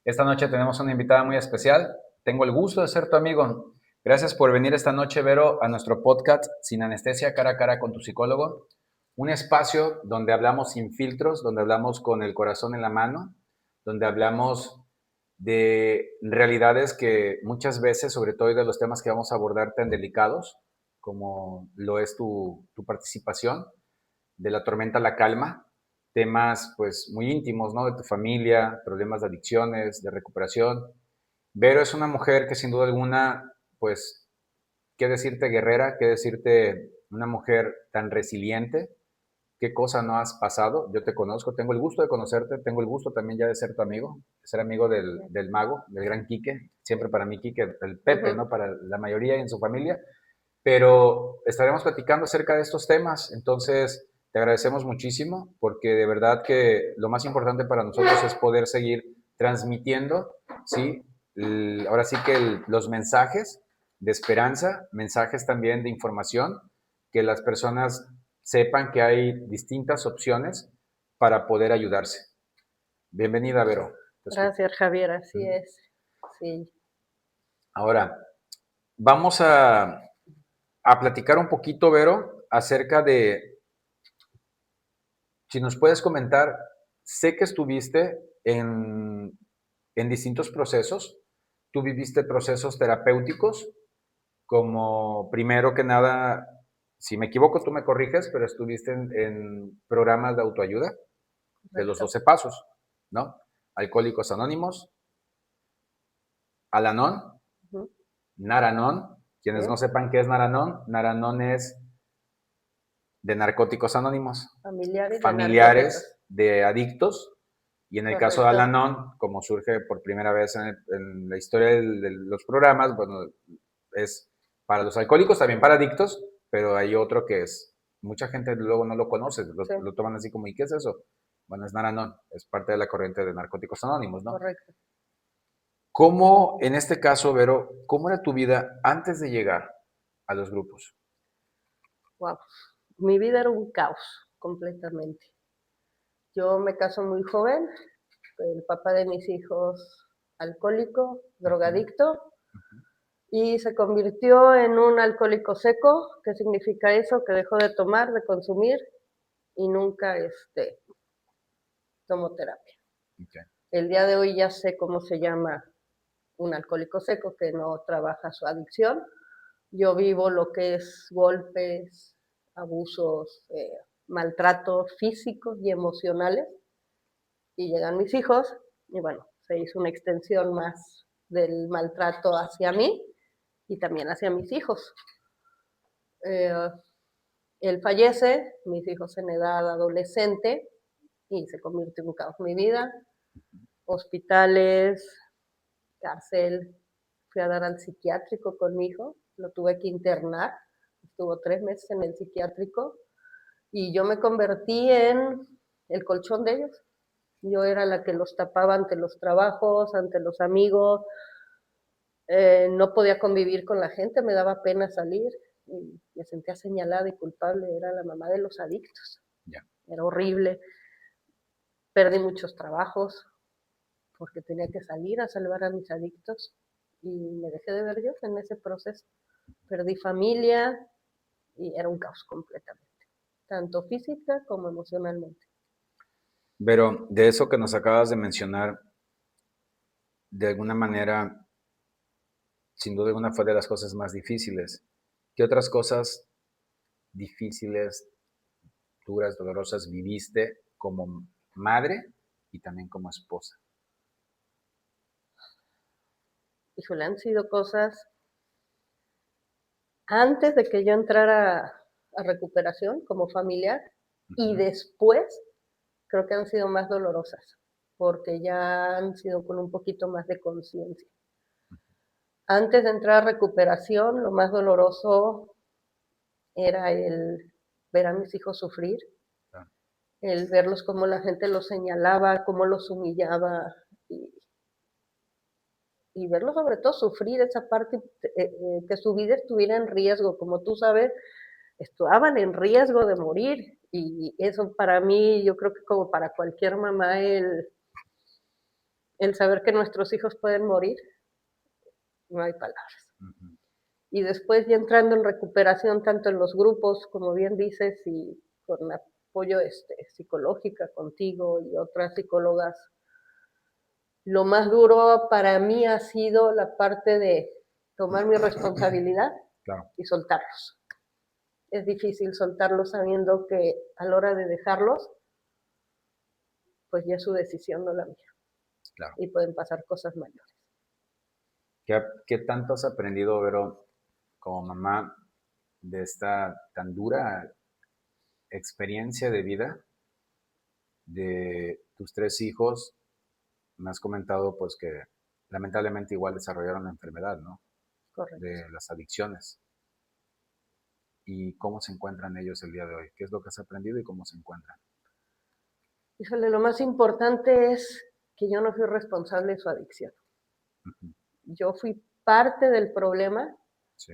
Esta noche tenemos una invitada muy especial. Tengo el gusto de ser tu amigo. Gracias por venir esta noche, Vero, a nuestro podcast Sin Anestesia, cara a cara con tu psicólogo. Un espacio donde hablamos sin filtros, donde hablamos con el corazón en la mano, donde hablamos de realidades que muchas veces, sobre todo de los temas que vamos a abordar tan delicados, como lo es tu participación, de la tormenta a la calma, temas pues muy íntimos, ¿no? De tu familia, problemas de adicciones, de recuperación. Vero es una mujer que sin duda alguna, pues, qué decirte guerrera, qué decirte una mujer tan resiliente, qué cosa no has pasado. Yo te conozco, tengo el gusto de conocerte, tengo el gusto también ya de ser tu amigo, de ser amigo del mago, del gran Quique, siempre para mí Quique, el Pepe, Ujú. ¿no? Para la mayoría en su familia, pero estaremos platicando acerca de estos temas. Entonces, te agradecemos muchísimo porque de verdad que lo más importante para nosotros es poder seguir transmitiendo, ¿sí? Ahora sí que los mensajes de esperanza, mensajes también de información, que las personas sepan que hay distintas opciones para poder ayudarse. Bienvenida, Vero. Te escucho. Gracias, Javier, así es. Sí, Ahora, vamos a platicar un poquito, Vero, acerca de, si nos puedes comentar, sé que estuviste en distintos procesos, tú viviste procesos terapéuticos, como primero que nada, si me equivoco, tú me corriges, pero estuviste en programas de autoayuda de los correcto. 12 pasos, ¿no? Alcohólicos Anónimos, Alanon, Ujú. Naranon. Sí, Quienes no sepan qué es Naranon, Naranon es de Narcóticos Anónimos, familiares de narcóticos. familiares de adictos, y en el caso de Correcto. Alanon, como surge por primera vez en la historia de los programas, bueno, es para los alcohólicos, también para adictos, pero hay otro que es, mucha gente luego no lo conoce, Sí, lo toman así como, ¿y qué es eso? Bueno, es Naranon, es parte de la corriente de Narcóticos Anónimos, ¿no? correcto. ¿Cómo, en este caso, Vero, cómo era tu vida antes de llegar a los grupos? Wow. Mi vida era un caos completamente. Yo me caso muy joven, el papá de mis hijos alcohólico, Ujú. drogadicto, y se convirtió en un alcohólico seco. ¿Qué significa eso? Que dejó de tomar, de consumir y nunca tomó terapia. Okay. El día de hoy ya sé cómo se llama un alcohólico seco que no trabaja su adicción. Yo vivo lo que es golpes, abusos, maltratos físicos y emocionales. Y llegan mis hijos y bueno, se hizo una extensión más del maltrato hacia mí y también hacia mis hijos. Eh, Él fallece, mis hijos en edad adolescente y se convierte en un caos mi vida. Hospitales, cárcel, fui a dar al psiquiátrico con mi hijo, lo tuve que internar, estuvo 3 meses en el psiquiátrico y yo me convertí en el colchón de ellos. Yo era la que los tapaba ante los trabajos, ante los amigos, no podía convivir con la gente, me daba pena salir y me sentía señalada y culpable, era la mamá de los adictos, Ya. era horrible, perdí muchos trabajos porque tenía que salir a salvar a mis adictos y me dejé de ver yo en ese proceso. Perdí familia y era un caos completamente, tanto física como emocionalmente. Pero de eso que nos acabas de mencionar, de alguna manera, sin duda alguna fue de las cosas más difíciles. ¿Qué otras cosas difíciles, duras, dolorosas viviste como madre y también como esposa? Híjole, han sido cosas antes de que yo entrara a recuperación como familiar y Ujú. después creo que han sido más dolorosas porque ya han sido con un poquito más de conciencia. Antes de entrar a recuperación, lo más doloroso era el ver a mis hijos sufrir, Ah. el verlos como la gente los señalaba, cómo los humillaba y verlos sobre todo sufrir esa parte, que su vida estuviera en riesgo. Como tú sabes, estaban en riesgo de morir y eso para mí, yo creo que como para cualquier mamá, el saber que nuestros hijos pueden morir, no hay palabras. Ujú. Y después ya entrando en recuperación, tanto en los grupos, como bien dices, y con apoyo psicológica contigo y otras psicólogas, lo más duro para mí ha sido la parte de tomar mi responsabilidad Claro, y soltarlos. Es difícil soltarlos sabiendo que a la hora de dejarlos, pues ya es su decisión, no la mía. claro. Y pueden pasar cosas mayores. ¿Qué tanto has aprendido, Vero, como mamá, de esta tan dura experiencia de vida de tus tres hijos? Me has comentado, pues, que lamentablemente igual desarrollaron la enfermedad, ¿no? Correcto. De las adicciones. ¿Y cómo se encuentran ellos el día de hoy? ¿Qué es lo que has aprendido y cómo se encuentran? Híjole, lo más importante es que yo no fui responsable de su adicción. Ujú. Yo fui parte del problema. Sí,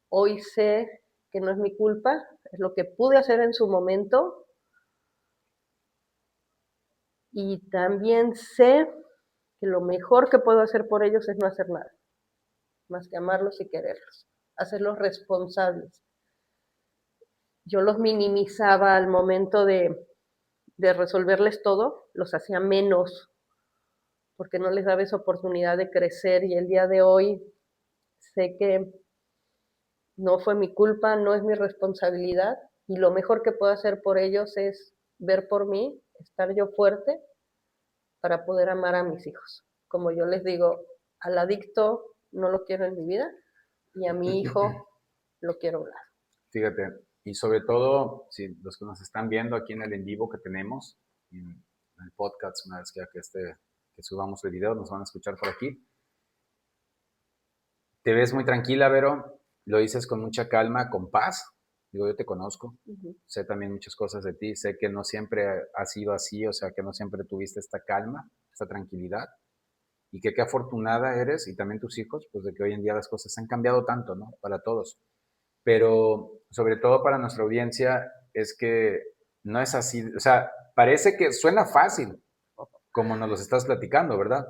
Hoy sé que no es mi culpa, es lo que pude hacer en su momento. Y también sé que lo mejor que puedo hacer por ellos es no hacer nada, más que amarlos y quererlos, hacerlos responsables. Yo los minimizaba al momento de resolverles todo, los hacía menos, porque no les daba esa oportunidad de crecer y el día de hoy sé que no fue mi culpa, no es mi responsabilidad y lo mejor que puedo hacer por ellos es ver por mí, estar yo fuerte para poder amar a mis hijos. Como yo les digo, al adicto no lo quiero en mi vida y a mi hijo lo quiero a un lado. fíjate, y sobre todo, si los que nos están viendo aquí en el en vivo que tenemos, en el podcast, una vez que subamos el video, nos van a escuchar por aquí. Te ves muy tranquila, Vero, lo dices con mucha calma, con paz. Digo, yo te conozco, Uh-huh. sé también muchas cosas de ti, sé que no siempre ha sido así, o sea, que no siempre tuviste esta calma, esta tranquilidad, y que qué afortunada eres, y también tus hijos, pues de que hoy en día las cosas han cambiado tanto, ¿no? Para todos. Pero sobre todo para nuestra audiencia es que no es así, o sea, parece que suena fácil, como nos los estás platicando, ¿verdad?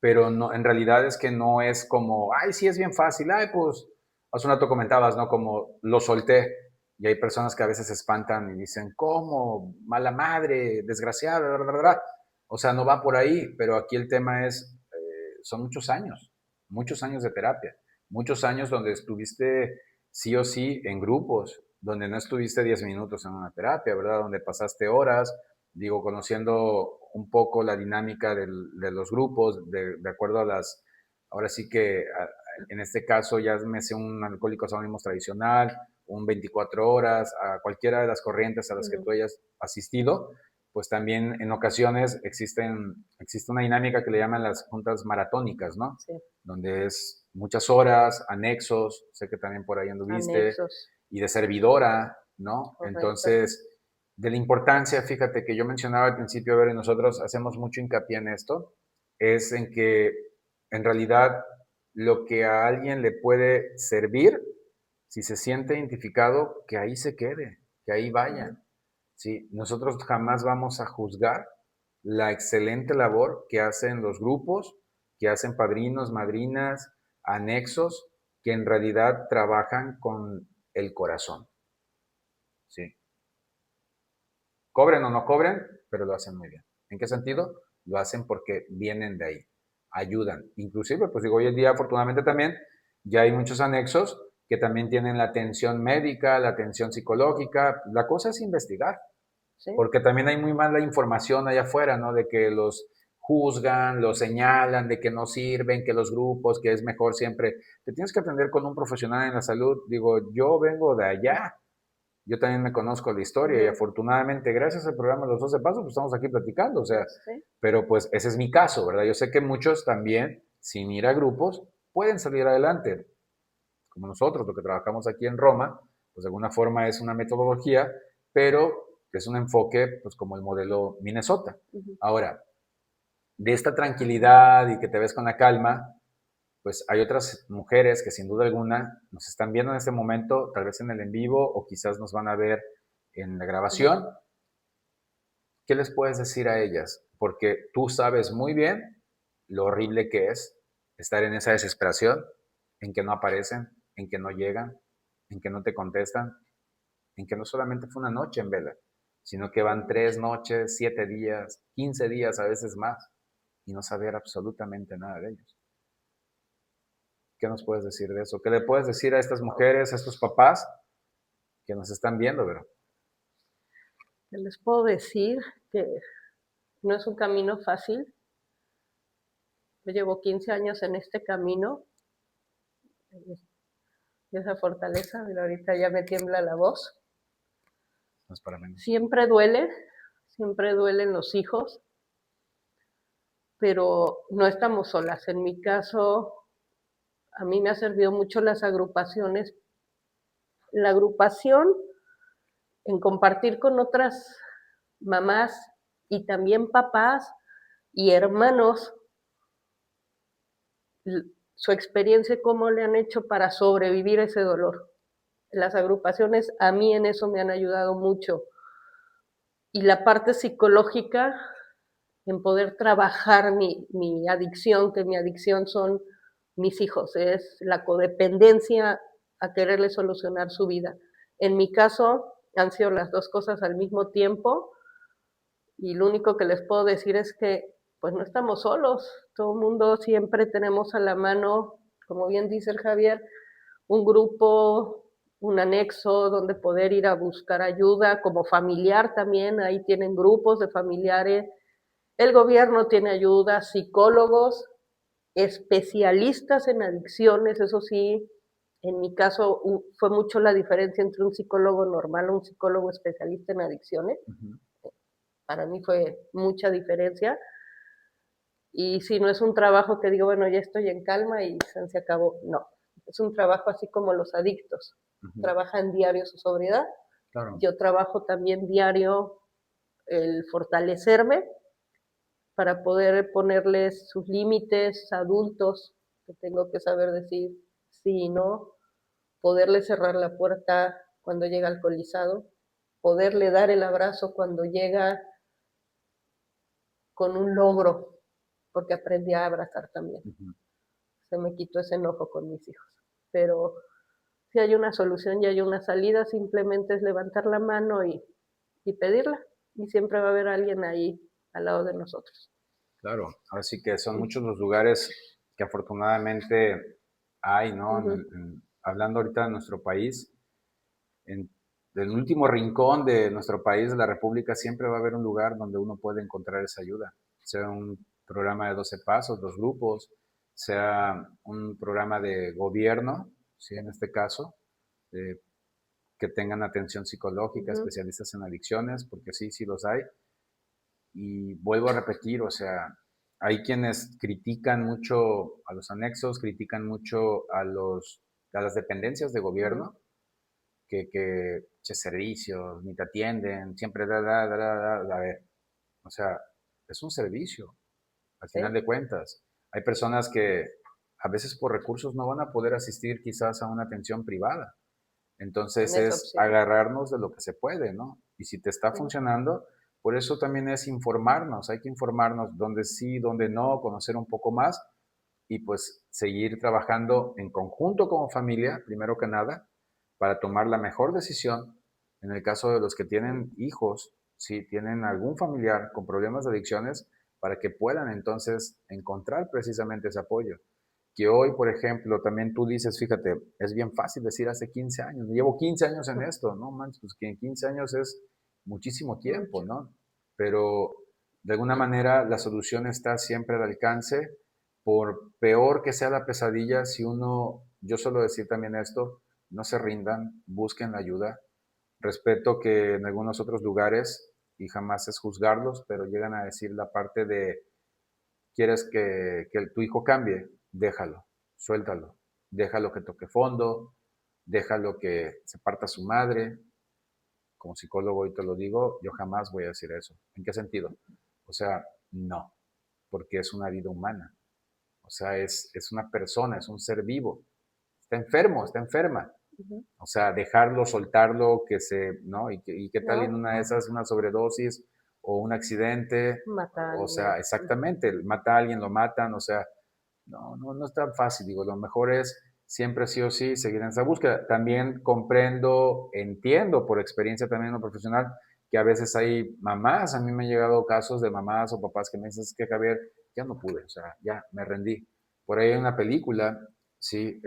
Pero no, en realidad es que no es como, ay, sí es bien fácil, ay, pues, hace un rato comentabas, ¿no? Como lo solté. Y hay personas que a veces se espantan y dicen, ¿cómo? Mala madre, desgraciada, ¿verdad? ¿Verdad? O sea, no va por ahí, pero aquí el tema es, son muchos años de terapia, muchos años donde estuviste sí o sí en grupos, donde no estuviste 10 minutos en una terapia, ¿verdad? Donde pasaste horas, digo, conociendo un poco la dinámica de los grupos, de acuerdo a las, ahora sí que en este caso ya me sé un Alcohólicos Anónimos tradicional, un 24 horas, a cualquiera de las corrientes a las que Uh-huh. tú hayas asistido, pues también en ocasiones existe una dinámica que le llaman las juntas maratónicas, ¿no? Sí, Donde es muchas horas, anexos, sé que también por ahí anduviste, anexos, y de servidora, ¿no? correcto. Entonces, de la importancia, fíjate que yo mencionaba al principio, a ver, y nosotros hacemos mucho hincapié en esto, es en que en realidad lo que a alguien le puede servir, si se siente identificado, que ahí se quede, que ahí vaya. Uh-huh. ¿Sí? Nosotros jamás vamos a juzgar la excelente labor que hacen los grupos, que hacen padrinos, madrinas, anexos, que en realidad trabajan con el corazón. ¿Sí? Cobren o no cobren, pero lo hacen muy bien. ¿En qué sentido? Lo hacen porque vienen de ahí, ayudan. Inclusive, pues digo, hoy en día afortunadamente también ya hay muchos anexos que también tienen la atención médica, la atención psicológica. La cosa es investigar, Sí, porque también hay muy mala información allá afuera, ¿no? De que los juzgan, los señalan, de que no sirven, que los grupos, que es mejor siempre. Te tienes que atender con un profesional en la salud. Digo, yo vengo de allá, yo también me conozco la historia y uh-huh. afortunadamente gracias al programa Los 12 Pasos pues estamos aquí platicando, o sea, Sí, pero pues ese es mi caso, ¿verdad? Yo sé que muchos también, sin ir a grupos, pueden salir adelante, como nosotros, lo que trabajamos aquí en Roma, pues de alguna forma es una metodología, pero es un enfoque, pues como el modelo Minnesota. uh-huh. Ahora, de esta tranquilidad y que te ves con la calma, pues hay otras mujeres que sin duda alguna nos están viendo en este momento, tal vez en el en vivo o quizás nos van a ver en la Uh-huh. grabación. ¿Qué les puedes decir a ellas? Porque tú sabes muy bien, lo horrible que es estar en esa desesperación, en que no aparecen, en que no llegan, en que no te contestan, en que no solamente fue una noche en vela, sino que van 3 noches, 7 días, 15 días, a veces más, y no saber absolutamente nada de ellos. ¿Qué nos puedes decir de eso? ¿Qué le puedes decir a estas mujeres, a estos papás que nos están viendo, Vero? Les puedo decir que no es un camino fácil. Yo llevo 15 años en este camino, y esa fortaleza, pero ahorita ya me tiembla la voz. No es para menos. Siempre duelen los hijos, pero no estamos solas. En mi caso, a mí me ha servido mucho las agrupaciones. La agrupación, en compartir con otras mamás y también papás y hermanos su experiencia y cómo le han hecho para sobrevivir ese dolor. Las agrupaciones a mí en eso me han ayudado mucho. Y la parte psicológica, en poder trabajar mi adicción, que mi adicción son mis hijos, es la codependencia a quererle solucionar su vida. En mi caso, han sido las dos cosas al mismo tiempo, y lo único que les puedo decir es que pues no estamos solos, todo el mundo siempre tenemos a la mano, como bien dice el Javier, un grupo, un anexo donde poder ir a buscar ayuda, como familiar también, ahí tienen grupos de familiares, el gobierno tiene ayuda, psicólogos, especialistas en adicciones, eso sí, en mi caso fue mucho la diferencia entre un psicólogo normal o un psicólogo especialista en adicciones. Para mí fue mucha diferencia. Y si no es un trabajo que digo, bueno, ya estoy en calma y se acabó, no. Es un trabajo así como los adictos. Trabajan diario su sobriedad. Claro. Yo trabajo también diario el fortalecerme para poder ponerles sus límites adultos, que tengo que saber decir sí y no, poderle cerrar la puerta cuando llega alcoholizado, poderle dar el abrazo cuando llega con un logro, porque aprendí a abrazar también. Se me quitó ese enojo con mis hijos. Pero si hay una solución y hay una salida, simplemente es levantar la mano y pedirla. Y siempre va a haber alguien ahí al lado de nosotros. Claro, así que son muchos los lugares que afortunadamente hay, ¿no? Hablando ahorita de nuestro país, en el último rincón de nuestro país, de la República, siempre va a haber un lugar donde uno puede encontrar esa ayuda, sea un programa de 12 pasos, 2 grupos, sea un programa de gobierno, ¿sí? En este caso, que tengan atención psicológica, especialistas en adicciones, porque sí, sí los hay. Y vuelvo a repetir, o sea, hay quienes critican mucho a los anexos, critican mucho a las dependencias de gobierno, que servicios, ni te atienden, siempre a ver, o sea, es un servicio, al final de cuentas. Hay personas que a veces por recursos no van a poder asistir quizás a una atención privada. Entonces es agarrarnos de lo que se puede, ¿no? Y si te está funcionando, por eso también es informarnos, hay que informarnos dónde sí, dónde no, conocer un poco más y pues seguir trabajando en conjunto como familia, primero que nada, para tomar la mejor decisión. En el caso de los que tienen hijos, si tienen algún familiar con problemas de adicciones, para que puedan entonces encontrar precisamente ese apoyo. Que hoy, por ejemplo, también tú dices, fíjate, es bien fácil decir hace 15 años, llevo 15 años en esto, ¿no? Manches, pues que en 15 años es muchísimo tiempo, ¿no? Pero de alguna manera la solución está siempre al alcance, por peor que sea la pesadilla, si uno, yo suelo decir también esto, no se rindan, busquen la ayuda. Respeto que en algunos otros lugares, y jamás es juzgarlos, pero llegan a decir la parte de, quieres que tu hijo cambie, déjalo, suéltalo, déjalo que toque fondo, déjalo que se parta su madre. Como psicólogo hoy te lo digo, yo jamás voy a decir eso. ¿En qué sentido? O sea, no, porque es una vida humana. O sea, es una persona, es un ser vivo. Está enfermo, está enferma. O sea, dejarlo, soltarlo, que se, ¿no? Y qué tal en una de esas, una sobredosis, o un accidente, Mata a o alguien. sea, exactamente, mata a alguien, lo matan, o sea, no es tan fácil, digo, lo mejor es siempre sí o sí seguir en esa búsqueda. También comprendo, entiendo por experiencia también en lo profesional, que a veces hay mamás, a mí me han llegado casos de mamás o papás que me dicen, es que Javier, ya no pude, o sea, ya me rendí. Por ahí hay una película, sí,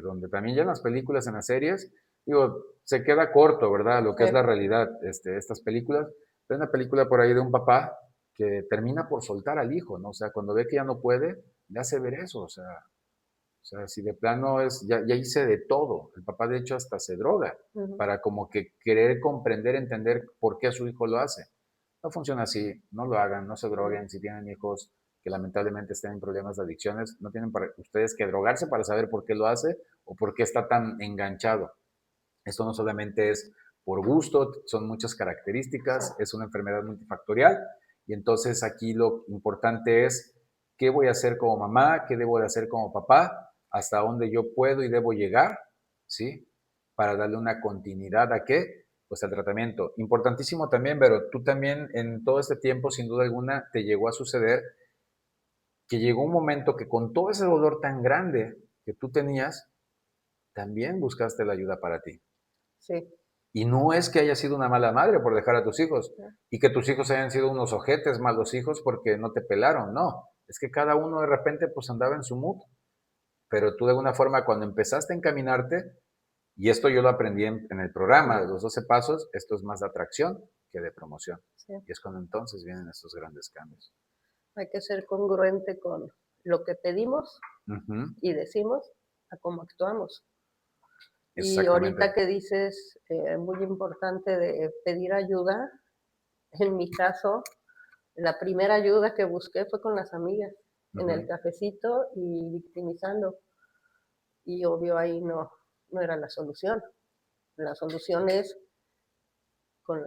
donde también ya en las películas, en las series, digo, se queda corto, ¿verdad? Lo que es Sí. la realidad, estas películas. Hay una película por ahí de un papá que termina por soltar al hijo, ¿no? O sea, cuando ve que ya no puede, le hace ver eso, o sea, si de plano es, ya hice de todo, el papá de hecho hasta se droga Ujú. para como que querer comprender, entender por qué su hijo lo hace. No funciona así, no lo hagan, no se droguen, si tienen hijos que lamentablemente estén en problemas de adicciones, no tienen para ustedes que drogarse para saber por qué lo hace o por qué está tan enganchado. Esto no solamente es por gusto, son muchas Sí. características, es una enfermedad multifactorial y entonces aquí lo importante es qué voy a hacer como mamá, qué debo de hacer como papá, hasta dónde yo puedo y debo llegar, ¿sí? Para darle una continuidad a qué, pues al tratamiento. Importantísimo también, pero tú también en todo este tiempo, sin duda alguna, te llegó a suceder que llegó un momento que con todo ese dolor tan grande que tú tenías, también buscaste la ayuda para ti. Sí. Y no es que haya sido una mala madre por dejar a tus hijos Sí. y que tus hijos hayan sido unos ojetes malos hijos porque no te pelaron, no. Es que cada uno de repente pues andaba en su mood. Pero tú de alguna forma cuando empezaste a encaminarte, y esto yo lo aprendí en el programa de Ujú. los 12 pasos, esto es más de atracción que de promoción. Sí. Y es cuando entonces vienen estos grandes cambios. Hay que ser congruente con lo que pedimos Ujú, y decimos a cómo actuamos. Y exactamente. ahorita que dices, muy importante de pedir ayuda, en mi caso, la primera ayuda que busqué fue con las amigas, en el Ujú, cafecito y victimizando. Y obvio ahí no era la solución. La solución es con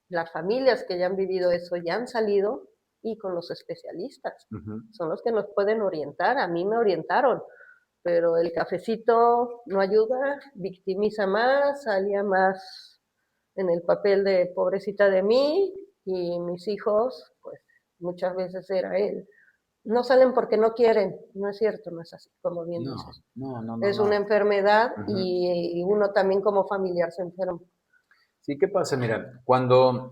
las familias que ya han vivido eso, ya han salido, y con los especialistas. ujú. Son los que nos pueden orientar. A mí me orientaron, pero el cafecito no ayuda, victimiza más, salía más en el papel de pobrecita de mí, y mis hijos, pues muchas veces era él. No salen porque no quieren, no es cierto, no es así, como bien No, dices. no, no, no, Es una no. enfermedad Ujú. y uno también como familiar se enferma. Sí, ¿qué pasa? Mira, cuando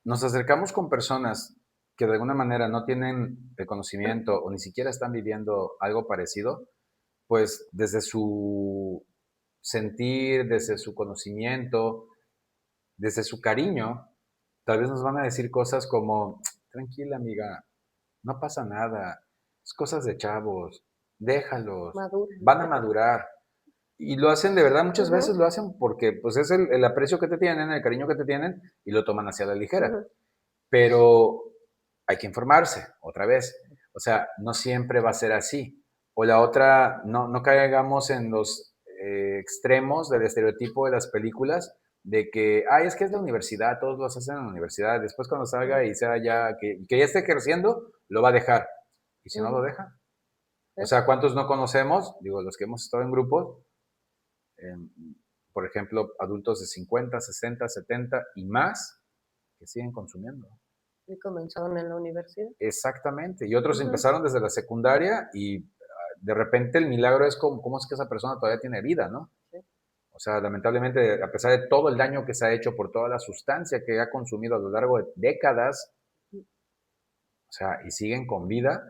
nos acercamos con personas que de alguna manera no tienen el conocimiento o ni siquiera están viviendo algo parecido, pues desde su sentir, desde su conocimiento, desde su cariño, tal vez nos van a decir cosas como, tranquila amiga, no pasa nada, es cosas de chavos, déjalos, Maduran. van a madurar. Y lo hacen de verdad, muchas Ujú, veces lo hacen porque pues es el aprecio que te tienen, el cariño que te tienen y lo toman hacia la ligera. ujú. Pero hay que informarse, otra vez. O sea, no siempre va a ser así. O la otra, no caigamos en los extremos del estereotipo de las películas de que, ay, es que es la universidad, todos lo hacen en la universidad, después cuando salga y sea ya, que ya esté creciendo, lo va a dejar. ¿Y si no lo Ujú. deja? O Eso. sea, ¿cuántos no conocemos? Digo, los que hemos estado en grupos, eh, por ejemplo, adultos de 50, 60, 70 y más que siguen consumiendo. Y comenzaron en la universidad. Exactamente. Y otros Ujú. empezaron desde la secundaria y de repente el milagro es como, cómo es que esa persona todavía tiene vida, ¿no? Sí. O sea, lamentablemente, a pesar de todo el daño que se ha hecho por toda la sustancia que ha consumido a lo largo de décadas, o sea, y siguen con vida.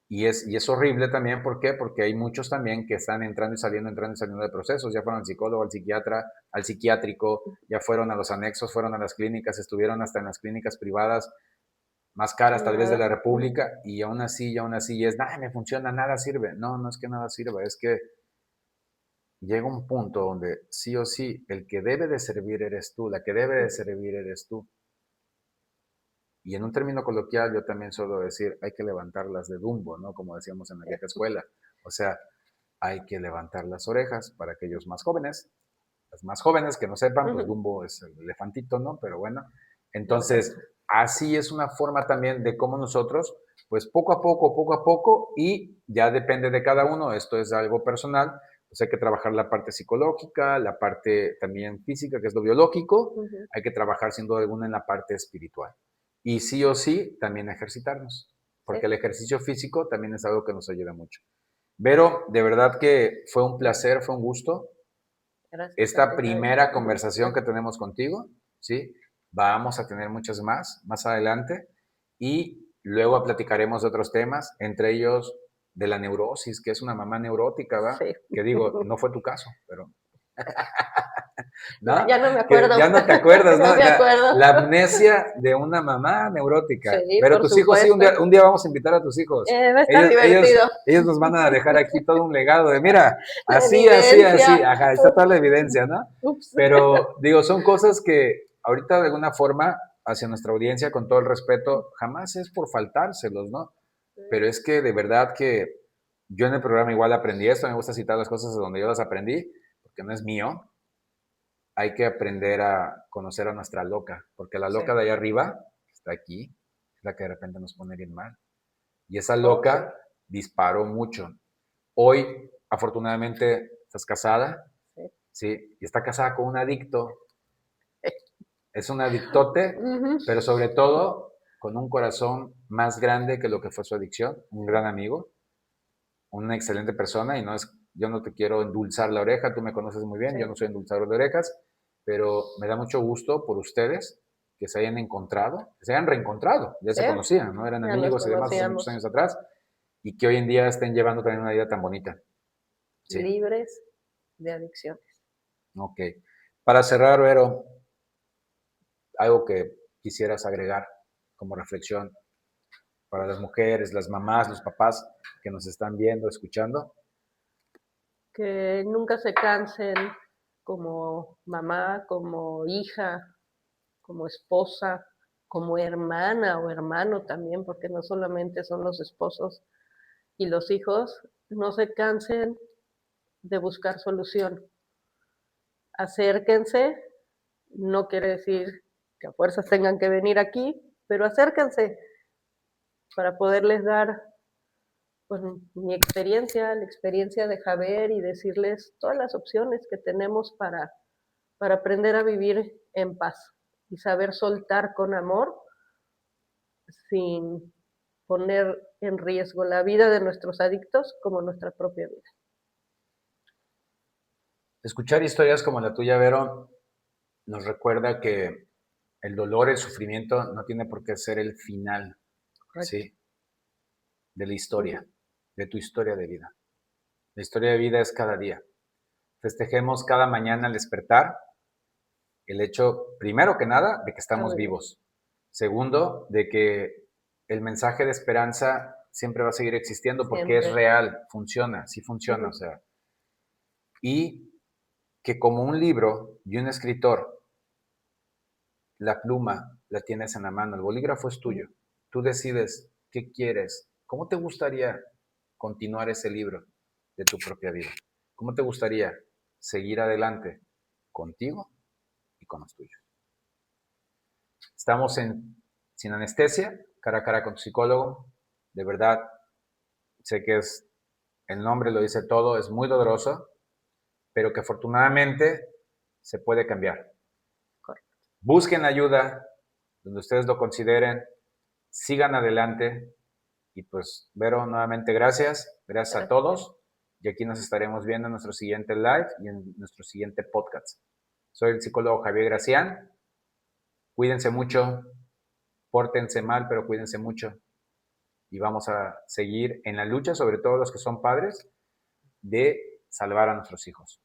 Y es horrible también, ¿por qué? Porque hay muchos también que están entrando y saliendo de procesos. Ya fueron al psicólogo, al psiquiatra, al psiquiátrico, ya fueron a los anexos, fueron a las clínicas, estuvieron hasta en las clínicas privadas más caras Y tal vez de nada. la República y aún así es, nada, me funciona, nada sirve. No, no es que nada sirva, es que llega un punto donde sí o sí el que debe de servir eres tú, la que debe de Ujú. servir eres tú. Y en un término coloquial yo también suelo decir, hay que levantarlas de Dumbo, ¿no? Como decíamos en la vieja escuela. O sea, hay que levantar las orejas para aquellos más jóvenes. Las más jóvenes que no sepan, pues Ujú. Dumbo es el elefantito, ¿no? Pero bueno, Exacto. entonces así es una forma también de cómo nosotros, pues poco a poco, y ya depende de cada uno, esto es algo personal, Pues hay que trabajar la parte psicológica, la parte también física, que es lo biológico. Hay que trabajar sin duda alguna en la parte espiritual. Y sí o sí, también ejercitarnos, porque el ejercicio físico también es algo que nos ayuda mucho. Vero, de verdad que fue un placer, fue un gusto. Gracias. Esta primera conversación que tenemos contigo, ¿sí? Vamos a tener muchas más adelante, y luego platicaremos de otros temas, entre ellos de la neurosis, que es una mamá neurótica, ¿va? Sí. Que digo, no fue tu caso, pero... ¿no? Ya no me Que acuerdo. ya no te acuerdas, ¿no? No me acuerdo. La amnesia de una mamá neurótica. Sí, Pero por tus hijos, sí, supuesto. un día vamos a invitar a tus hijos. Va a estar divertido. Ellos nos van a dejar aquí todo un legado de, mira, La así, así, evidencia. así. Ajá, está toda la evidencia, ¿no? Ups. Pero digo, son cosas que ahorita de alguna forma, hacia nuestra audiencia, con todo el respeto, jamás es por faltárselos, ¿no? Pero es que de verdad que yo en el programa igual aprendí esto, me gusta citar las cosas de donde yo las aprendí, porque no es mío. Hay que aprender a conocer a nuestra loca, porque la loca de allá arriba, que está aquí, es la que de repente nos pone bien mal. Y esa loca disparó mucho. Hoy, afortunadamente, estás casada, ¿sí? Y está casada con un adicto. Es un adictote, pero sobre todo con un corazón más grande que lo que fue su adicción, un gran amigo, una excelente persona, y yo no te quiero endulzar la oreja, tú me conoces muy bien, yo no soy endulzador de orejas, pero me da mucho gusto por ustedes que se hayan encontrado, que se hayan reencontrado, ya se conocían, ¿no? Eran amigos y demás hace muchos años atrás, y que hoy en día estén llevando también una vida tan bonita. Sí. Libres de adicciones. Ok. Para cerrar, Vero, algo que quisieras agregar como reflexión para las mujeres, las mamás, los papás que nos están viendo, escuchando. Que nunca se cansen como mamá, como hija, como esposa, como hermana o hermano también, porque no solamente son los esposos y los hijos, no se cansen de buscar solución. Acérquense, no quiere decir que a fuerzas tengan que venir aquí, pero acérquense para poderles dar pues, mi experiencia, la experiencia de Javier, y decirles todas las opciones que tenemos para aprender a vivir en paz y saber soltar con amor sin poner en riesgo la vida de nuestros adictos como nuestra propia vida. Escuchar historias como la tuya, Vero, nos recuerda que el dolor, el sufrimiento no tiene por qué ser el final, ¿sí? De la historia, de tu historia de vida. La historia de vida es cada día. Festejemos cada mañana al despertar el hecho, primero que nada, de que estamos vivos. Segundo, de que el mensaje de esperanza siempre va a seguir existiendo porque es real, funciona, sí funciona, o sea. Y que como un libro y un escritor, la pluma la tienes en la mano, el bolígrafo es tuyo. Tú decides qué quieres, cómo te gustaría continuar ese libro de tu propia vida. ¿Cómo te gustaría seguir adelante contigo y con los tuyos? Estamos Sin Anestesia, cara a cara con tu psicólogo. De verdad, sé que el nombre lo dice todo, es muy doloroso, pero que afortunadamente se puede cambiar. Busquen ayuda donde ustedes lo consideren, sigan adelante, y pues, Vero, nuevamente gracias a todos, y aquí nos estaremos viendo en nuestro siguiente live y en nuestro siguiente podcast. Soy el psicólogo Javier Gracián. Cuídense mucho, pórtense mal, pero cuídense mucho, y vamos a seguir en la lucha, sobre todo los que son padres, de salvar a nuestros hijos.